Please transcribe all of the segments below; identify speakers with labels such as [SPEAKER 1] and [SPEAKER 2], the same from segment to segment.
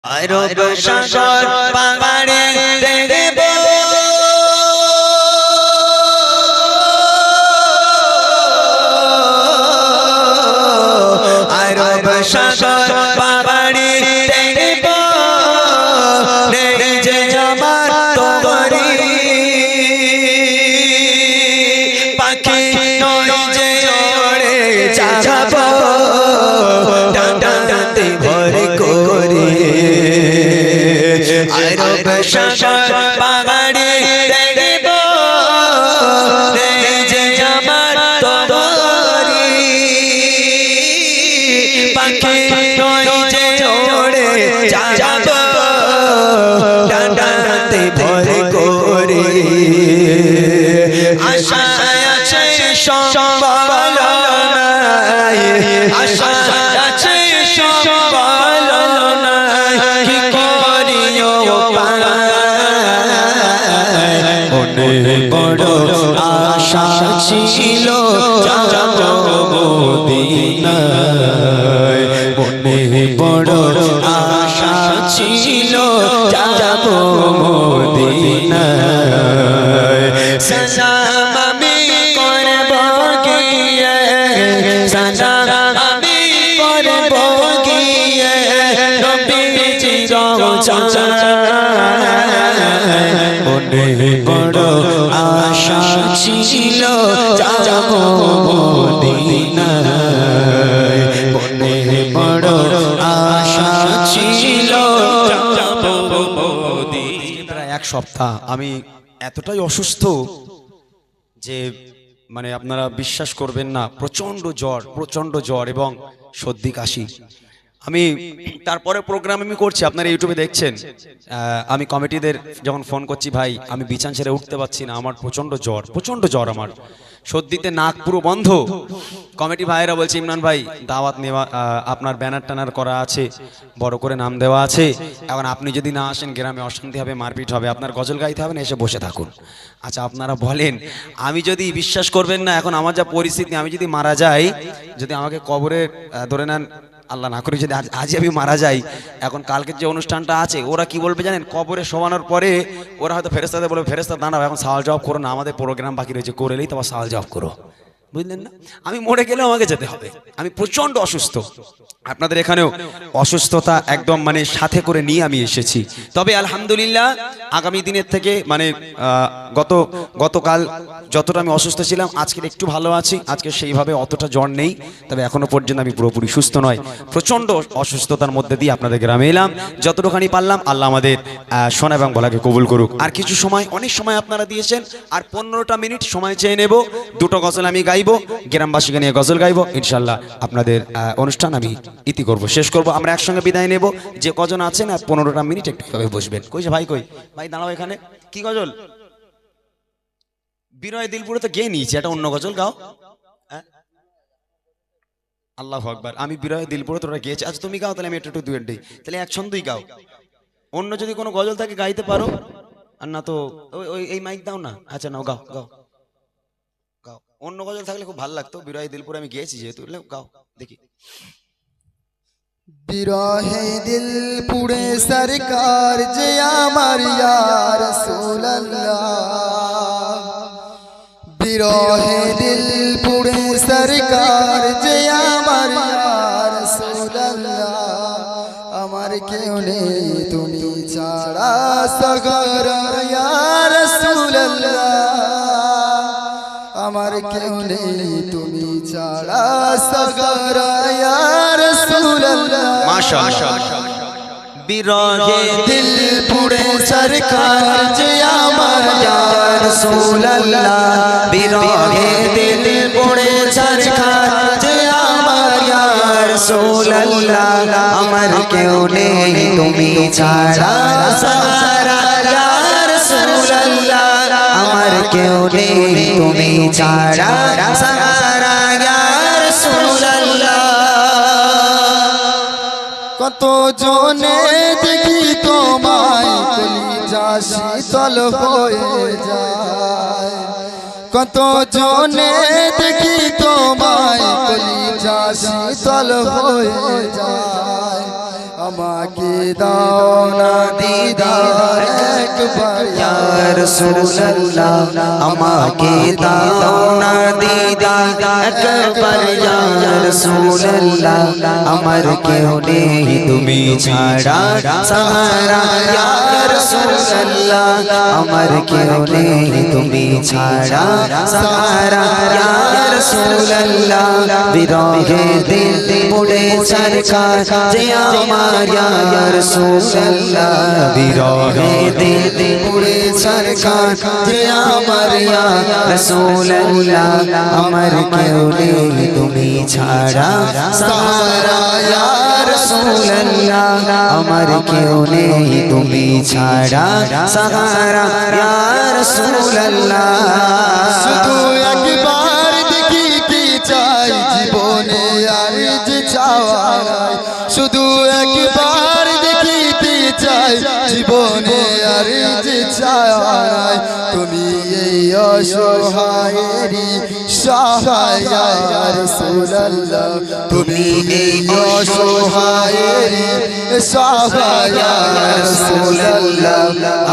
[SPEAKER 1] আরব সাগর পাহাড়ে দেখব আরব সাগর পাহাড়ে দেখব যে আমার তোরি পাখি নয় যে ওড়ে যাব ডাঁটাতে ভর করে আরব সাগর পাহাড়ে দেখব যে আমার তোরি পাখি নয় যে ওড়ে যাব ডাঁটাতে ভর করে আশা আছে সম্বল নাই আশা আছে সম্বল নাই কি করিও মনে বড় আশা ছিল যাব মদিনায় মনে বড় আশা ছিল যাব মদিনায় সালাম আমি করব গিয়ে সালাম আমি করব গিয়ে নবীজি রওজায় মনে বড় আশা ছিল যাব মদিনায় মনে বড় আশা ছিল যাব মদিনায়। প্রায় এক সপ্তাহ আমি এতটাই অসুস্থ যে মানে আপনারা বিশ্বাস করবেন না, প্রচন্ড জ্বর এবং সর্দি কাশি। আমি তারপরে প্রোগ্রাম আমি করছি, আপনারা ইউটিউবে দেখছেন। আমি কমিটিদের যখন ফোন করছি, ভাই আমি বিছান ছেড়ে উঠতে পারছি না, আমার প্রচন্ড জ্বর, আমার সর্দিতে নাক পুরো বন্ধ। কমিটি ভাইয়েরা বলছে, ইমরান ভাই দাওয়াত নেওয়া, আপনার ব্যানার টানার করা আছে, বড় করে নাম দেওয়া আছে, এখন আপনি যদি না আসেন গ্রামে অশান্তি হবে, মারপিট হবে, আপনার গজল গাইতে হবে না, এসে বসে থাকুন। আচ্ছা আপনারা বলেন, আমি যদি বিশ্বাস করবেন না, এখন আমার যা পরিস্থিতি, আমি যদি মারা যাই, যদি আমাকে কবরে ধরে নেন, আল্লাহ না করে যদি আজই আমি মারা যাই, এখন কালকের যে অনুষ্ঠানটা আছে ওরা কি বলবে জানেন? কবরে শোয়ানোর পরে ওরা হয়তো ফেরেস্তাদের বলবে, ফেরেস্তা দাঁড়াও, এখন সওয়াল জবাব করো না, আমাদের প্রোগ্রাম বাকি রয়েছে, করে এলেই তোমার সওয়াল জবাব করো। বুঝলেন না? আমি মরে গেলেও আমাকে যেতে হবে, আমি প্রচন্ড অসুস্থ। আপনাদের এখানেও অসুস্থতা একদম মানে সাথে করে নিয়ে আমি এসেছি। তবে আলহামদুলিল্লাহ আগামী দিনের থেকে মানে গতকাল যতটা আমি অসুস্থ ছিলাম, আজকের একটু ভালো আছি, আজকে সেইভাবে অতটা জ্বর নেই, তবে এখনো পর্যন্ত আমি পুরোপুরি সুস্থ নয়। প্রচন্ড অসুস্থতার মধ্যে দিয়ে আপনাদের গ্রামে এলাম, যতটুখানি পারলাম। আল্লাহ আমাদের শোনা এবং বলাকে কবুল করুক। আর কিছু সময়, অনেক সময় আপনারা দিয়েছেন, আর 15টা মিনিট সময় চেয়ে নেব, দুটো গজল আমি গাইবো, গ্রামবাসীকে নিয়ে গজল গাইবো, ইনশাল্লাহ আপনাদের অনুষ্ঠান আমি ইতি করব, শেষ করব, আমরা একসঙ্গে বিদায় নেব। যে কজন আছেন আর 15টা মিনিট একটু বসবেন। কইছে ভাই, ভাই দাঁড়াও এখানে, কি গজল? বিনয় দিলপুরে তো গেয়ে নিয়েছি, এটা অন্য গজল গাও। আল্লাহু আকবার, আমি বিনয় দিলপুরে তোরা গেয়েছি, আচ্ছা তুমি গাও, তাহলে আমি একটু দুয়েট দিই, তাহলে এক ছন্দই গাও। অন্য যদি কোনো গজল থাকে গাইতে পারো, আর না তো ওই এই মাইক দাও না। আচ্ছা নাও, গাও গাও গাও, অন্য গজল থাকলে খুব ভালো লাগতো। বিনয় দিলপুরে আমি গিয়েছি যেহেতু, গাও দেখি।
[SPEAKER 2] বিরহে দিল পুড়ে সরকার যে আমার ইয়া রাসূলুল্লাহ, বিরহে দিল পুড়ে সরকার যে আমার ইয়া রাসূলুল্লাহ, আমার কেউ নেই তুমি ছাড়া সগর ইয়া রাসূলুল্লাহ, আমার কেউ নেই তুমি ছাড়া সগর ইয়া রাসূলুল্লাহ।
[SPEAKER 1] মাশাআল্লাহ।
[SPEAKER 2] বিরহে দিল পুড়ে সরকার যে আমার ইয়া রাসূলুল্লাহ, বিরহে দিল পুড়ে সরকার যে আমার ইয়া রাসূলুল্লাহ, আমার কেউ নেই তুমি ছাড়া সারা ইয়া রাসূলুল্লাহ, আমার কেউ নেই তুমি ছাড়া সারা ইয়া রাসূলুল্লাহ। কত জনে দেখি তোমায় কলিজা শীতল হয়ে যায়, কত জনে দেখি তোমায় কলিজা শীতল হয়ে যায়, আমাকে দাও না দিদার একবার ইয়া
[SPEAKER 1] রাসূলুল্লাহ আমাকে দাও না দিদার একবার ইয়া রাসূলুল্লাহ আমার কেউ নেই তুমি ছাড়া সাহারা ইয়া রাসূলুল্লাহ আমার কেউ নেই তুমি ছাড়া সাহারা ইয়া রাসূলুল্লাহ বিরহে দিল পুড়ে সরকার যে আমার ইয়া রাসূলুল্লাহ বিরহে দিল পুড়ে সরকার যে আমার ইয়া রাসূলুল্লাহ আমার কেউ নেই তুমি ছাড়া সাহারা ইয়া রাসূলুল্লাহ আমার কেউ নেই তুমি ছাড়া সাহারা ইয়া রাসূলুল্লাহ
[SPEAKER 2] শুধু একবার দেখিতে চাই জীবনে আর যে চাওয়া নাই শুধু একবার দেখিতে চাই জীবনে আর যে চাওয়া নাই তুমি এই অসহায়েরই সহায় ইয়া রাসূলুল্লাহ তুমি এই অসহায়েরই সহায় ইয়া রাসূলুল্লাহ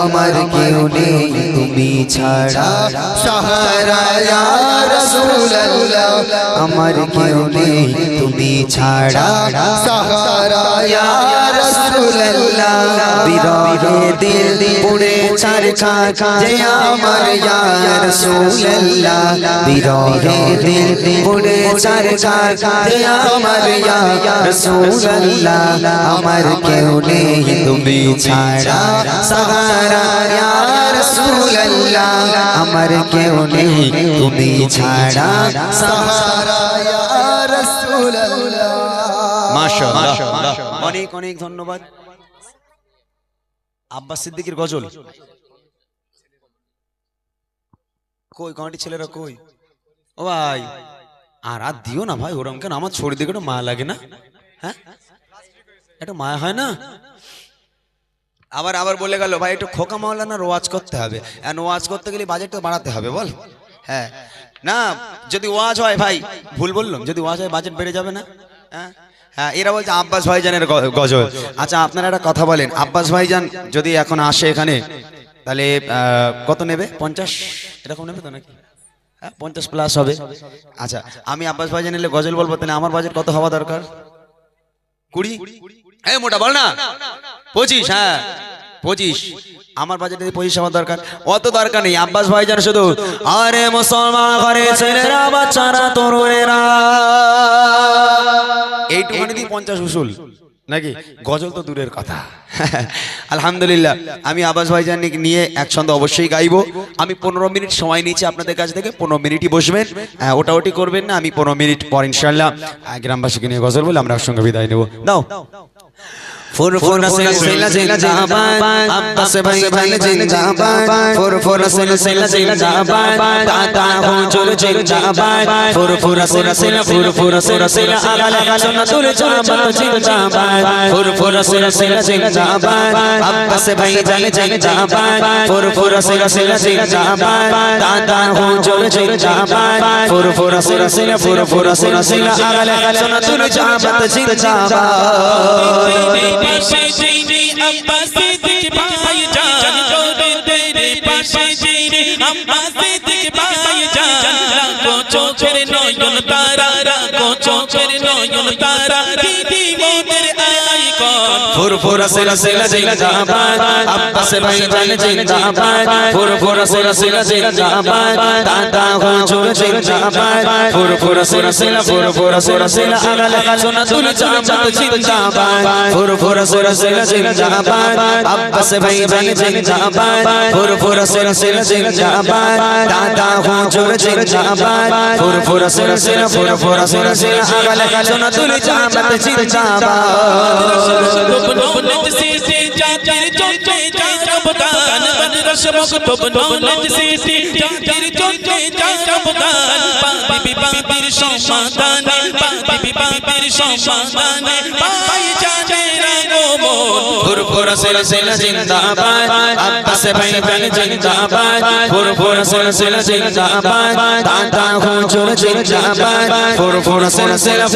[SPEAKER 1] আমার কেউ নেই তুমি ছাড়া সাহারা ইয়া রাসূলুল্লাহ আমার কেউ নেই তুমি ছাড়া সাহারা ইয়া রাসূলুল্লাহ বিরহে দিল পুড়ে ছারখার যে আমার ইয়া রাসূলুল্লাহ বিরহে দিল পুড়ে ছারখার যে আমার ইয়া রাসূলুল্লাহ আমার কেউ নেই তুমি ছাড়া সাহারা ইয়া রাসূলুল্লাহ আমার কেউ নেই তুমি ছাড়া সাহারা ইয়া রাসূলুল্লাহ মাশাআল্লাহ অনেক অনেক ধন্যবাদ আব্বাস সিদ্দিকীর গজল কই কমিটি ছেলেরা কই ও ভাই আর দিও না ভাই ওরম কেন আমার ছড়ি দিকে মায়া লাগে না হ্যাঁ একটা মায়া হয় না আবার আবার বলে গেল ভাই একটু খোকা মাওলানার ওয়াজ করতে হবে আর ওয়াজ করতে গেলে বাজেটটা বাড়াতে হবে বল হ্যাঁ না যদি ওয়াজ হয় ভাই ভুল বললাম যদি ওয়াজ হয় বাজেট বেড়ে যাবে না হ্যাঁ হ্যাঁ এরা বলছে আব্বাস ভাইজানের গজল আচ্ছা আপনারা একটা কথা বলেন আব্বাস ভাইজান যদি এখন আসে এখানে তাহলে কত নেবে 50 এরকম নেবে তো নাকি হ্যাঁ 50 প্লাস হবে আচ্ছা আমি আব্বাস ভাইজান এলে গজল বলবো তাহলে আমার বাজেট কত হওয়া দরকার 20 এই মোটা বল না 25 হ্যাঁ 25 আমার বাজেটে 25 হওয়া দরকার অত দরকার নেই আব্বাস ভাইজান শুধু আরে মুসলমান ঘরে ছেলেরা বাচ্চারা তরুণেরা এইটুখানি দিয়ে 50 উসুল নাকি গজল তো দূরের কথা আলহামদুলিল্লাহ আমি আব্বাস ভাইজান নিয়ে এক ছন্দ অবশ্যই গাইবো আমি 15 মিনিট সময় নিয়েছি আপনাদের কাছ থেকে 15 মিনিটই বসবেন ওটাওটি করবেন না আমি 15 মিনিট পর ইনশাআল্লাহ গ্রামবাসীকে নিয়ে গজল বলে আমরা একসঙ্গে বিদায় নেব দাও ফুরফুরা সিলসিলা জিন্দাবাদ আব্বাস ভাইজান জিন্দাবাদ ফুরফুরা সিলসিলা জিন্দাবাদ দাদা হুজুর জিন্দাবাদ ফুরফুরা সিলসিলা আলা সুন্নাতুল জামাত জিন্দাবাদ ফুরফুরা সিলসিলা জিন্দাবাদ আব্বাস ভাইজান জিন্দাবাদ ফুরফুরা সিলসিলা জিন্দাবাদ দাদা হুজুর জিন্দাবাদ ফুরফুরা সিলসিলা আলা সুন্নাতুল জামাত জিন্দাবাদ
[SPEAKER 3] पाशे जीने अब्बास सिद्दीक भाईजान जोड़े तेरे पाशे जीने अब्बास सिद्दीक भाईजान लाखों चोखेर नयन तारा लाखों चोखेर नयन तारा दीदी मोদের आइकन
[SPEAKER 1] ফুরফুরা সিলসিলা জিন্দাবাদ আব্বাস ভাইজান জিন্দাবাদ ফুরফুরা সিলসিলা জিন্দাবাদ দাদা হুজুর জিন্দাবাদ ফুরফুরা সিলসিলা আলা সুন্নাতুল জামাত জিন্দাবাদ ফুরফুরা সিলসিলা জিন্দাবাদ আব্বাস ভাইজান জিন্দাবাদ ফুরফুরা সিলসিলা জিন্দাবাদ দাদা হুজুর জিন্দাবাদ ফুরফুরা সিলসিলা আলা সুন্নাতুল জামাত জিন্দাবাদ
[SPEAKER 3] नौलत से जातिर चोटे जाबदान बन रश मकतूब नौलत से जातिर चोटे जाबदान বিবাদের সমাধানে বিবাদের সমাধানে ভাই জানের আগমন ফুরফুরা সিলসিলা জিন্দাবাদ আব্বাস ভাইজান জিন্দাবাদ ফুরফুরা সিলসিলা জিন্দাবাদ দাদা হুজুর জিন্দাবাদ ফুরফুরা সিলসিলা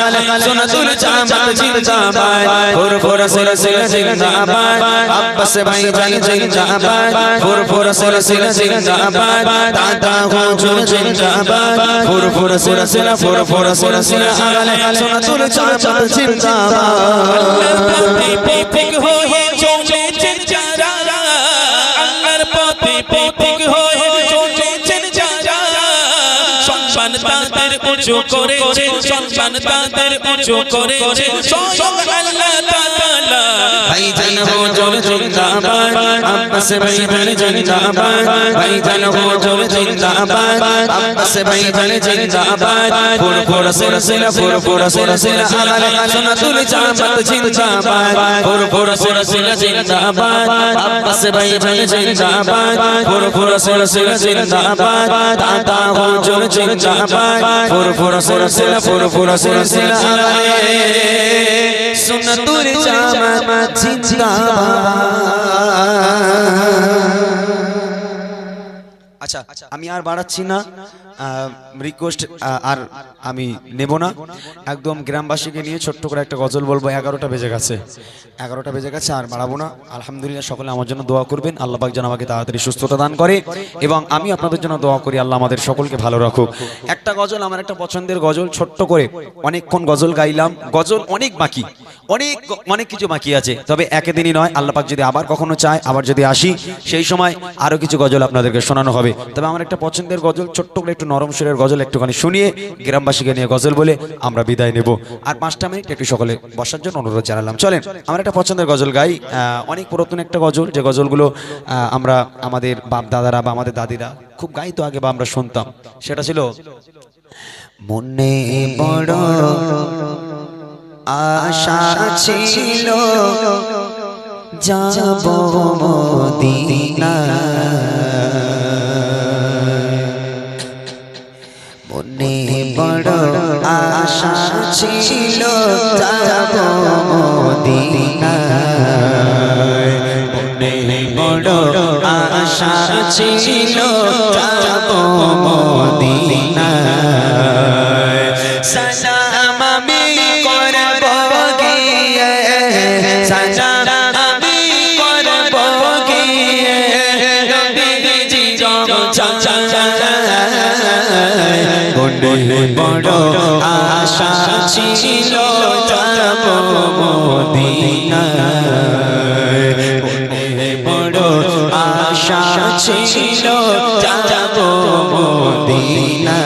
[SPEAKER 3] আলে সুন্নাতুল জামাত জিন্দাবাদ ফুরফুরা সিলসিলা জিন্দাবাদ আব্বাস ভাইজান জিন্দাবাদ ফুরফুরা সিলসিলা জিন্দাবাদ দাদা হুজুর জিন্দাবাদ ফুরফুরা সিলসিলা আলে সুন্নাতুল জামাত জিন্দাবাদ পথিক হয়ে চলেছেন যারা আল্লাহর পথে পথিক হয়ে চলেছেন যারা সম্মান তাদের উঁচু করেছে সম্মান তাদের উঁচু করেছে স্বয়ং আল্লাহ তাআলা ভাইজান হুজুর জিন্দাবাদ আব্বাস ভাইজান জিন্দাবাদ ভাইজান হুজুর জিন্দাবাদ আব্বাস ভাইজান জিন্দাবাদ ফুরফুরা সিলসিলা আলে সুন্নাতুল জামাত জিন্দাবাদ ফুরফুরা সিলসিলা জিন্দাবাদ আব্বাস ভাইজান জিন্দাবাদ ফুরফুরা সিলসিলা জিন্দাবাদ দাদা হুজুর জিন্দাবাদ ফুরফুরা সিলসিলা আলে সুন্নাতুল জামাত
[SPEAKER 1] আচ্ছা আমি আর বাড়াচ্ছি না রিকোয়েস্ট আর আমি নেব না একদম গ্রামবাসীকে নিয়ে ছোট্ট করে একটা গজল বলবো 11টা বেজে গেছে আর বাড়াবো না আলহামদুলিল্লাহ সকলে আমার জন্য দোয়া করবেন আল্লাহ পাক যেন আমাকে তাড়াতাড়ি সুস্থতা দান করে এবং আমি আপনাদের জন্য দোয়া করি আল্লাহ আমাদের সকলকে ভালো রাখুক একটা গজল আমার একটা পছন্দের গজল ছোট্ট করে অনেকক্ষণ গজল গাইলাম গজল অনেক বাকি অনেক কিছু বাকি আছে তবে একদিনই নয় আল্লাহ পাক যদি আবার কখনো চায় আবার যদি আসি সেই সময় আরো কিছু গজল আপনাদেরকে শোনানো হবে তবে আমার একটা পছন্দের গজল ছোট্ট করে একটু নরম সুরের গজল একটুখানি শুনিয়ে গ্রামবাসীকে নিয়ে গজল বলে আমরা বিদায় নেব আর 5টা মিনিট একটু সকলে বসার জন্য অনুরোধ জানালাম চলেন আমার একটা পছন্দের গজল গাই অনেক পুরাতন একটা গজল যে গজলগুলো আমরা আমাদের বাপ দাদারা বা আমাদের দাদিরা খুব গাইতো আগে বা আমরা শুনতাম সেটা ছিল মনে বড় আশা ছিল যাব মদিনা মনে বড় আশা ছিল যাব মদিনা মনে বড় আশা ছিল যাব মদিনা সালাম আমি করব গিয়ে সালাম আমি করব গিয়ে নবীজি মনে বড় আশা ছিল যাব মদিনা মনে বড় আশা ছিল যাব মদিনা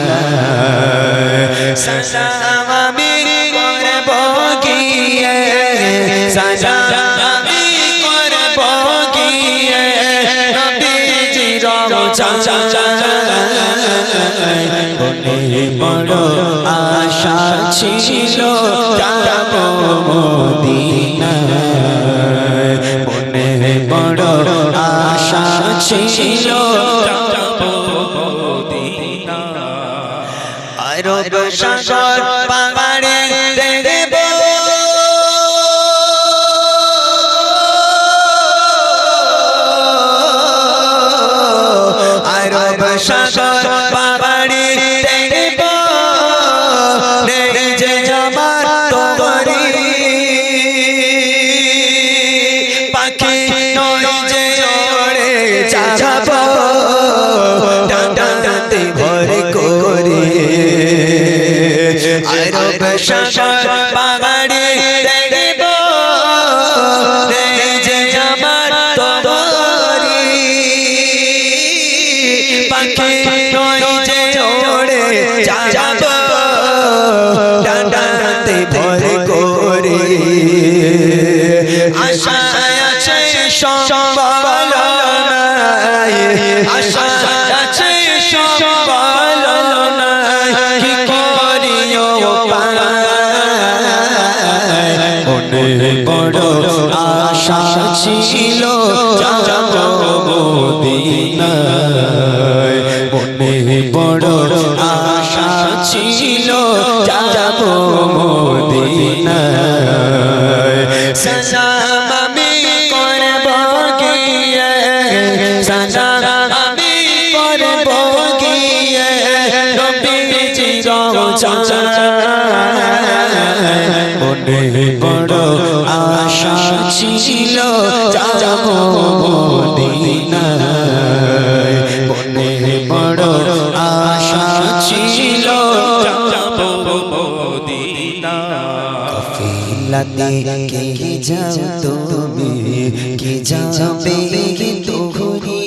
[SPEAKER 1] সালাম আমি করব গিয়ে সালাম আমি করব গিয়ে নবীজি মনে বড় আশা ছিল যাব মদিনা মনে বড় আশা ছিল যাব মদিনা আরব সাগর পাহাড়ে দেখব আরব সাগর পাহাড়ে দেখব যে আমার তোরি পাখি নয় যে ওড়ে যাব ডাঁটাতে ভরে করে আরব সাগর পাহাড়ে দেখব যে আমার তোরি পাখি নয় যে ওড়ে যাব ডাঁটাতে ভরে করে আশা আছে সম্বল নাই আশা আছে সম্বল নাই কি করিও মনে বড় আশা ছিল যাব মদিনা মনে বড় ছিল যাব মদিনায় সালাম আমি করব গিয়ে সালাম আমি করব গিয়ে নবীজির রওজায় মনে বড় আশা ছিল যাব মদিনায় মনে বড় আশা ছিল
[SPEAKER 3] যাব মদিনা
[SPEAKER 1] কাফিলাতে কে যাও তুমি কে যাবে তোহরি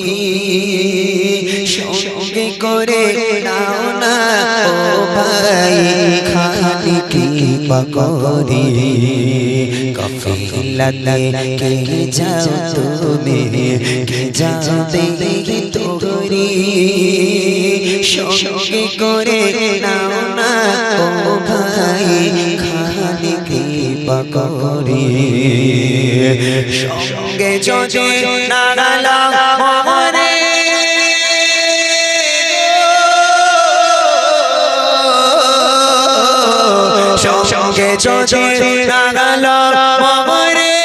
[SPEAKER 1] সঙ্গে করে নাও না ও ভাই খালি কি পাকরি কাফিলাতে কে যাও তুমি কে যাবে তোহরি সঙ্গে করে নাও না ও ভাই খালি কি পাকরি সঙ্গে যদি নাগালা মরে সঙ্গে যদি নাগালা মরে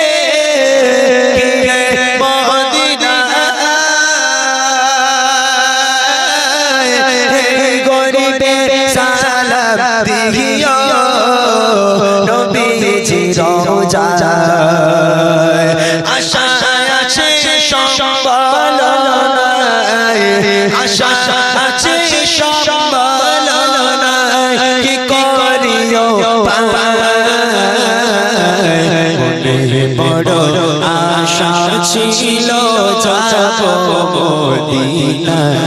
[SPEAKER 1] গরিবে সালাম দিও নবীজির রওজায় আশা আছে সম্বল নাই আশা আছে সম্বল নাই কি করিও মনে বড় আশা ছিল যাব মদিনায়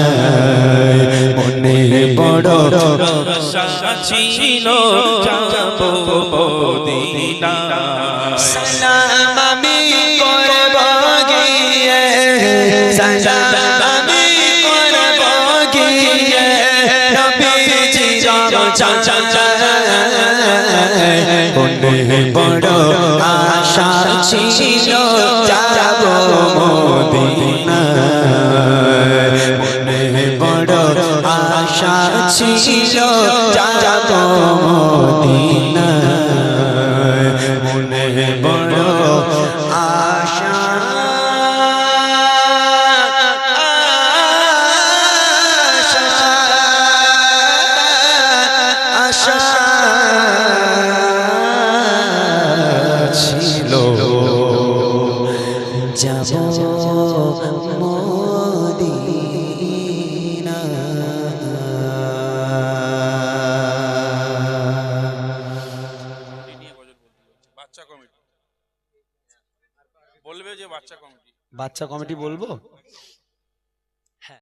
[SPEAKER 1] মনে বড়
[SPEAKER 3] আশা ছিল যাব মদিনা
[SPEAKER 1] সালাম আমি করব গিয়ে সালাম আমি করব গিয়ে নবীজির রওজায় মনে বড় আশা ছিল যাব মদিনায় মনে বড় আশা ছিল যাব মদিনায় মনে বড় আশা আশা ছিল যাব মদিনা
[SPEAKER 4] বাচ্চা কমিটি বলবে যে বাচ্চা কমিটি
[SPEAKER 1] বাচ্চা কমিটি বলবো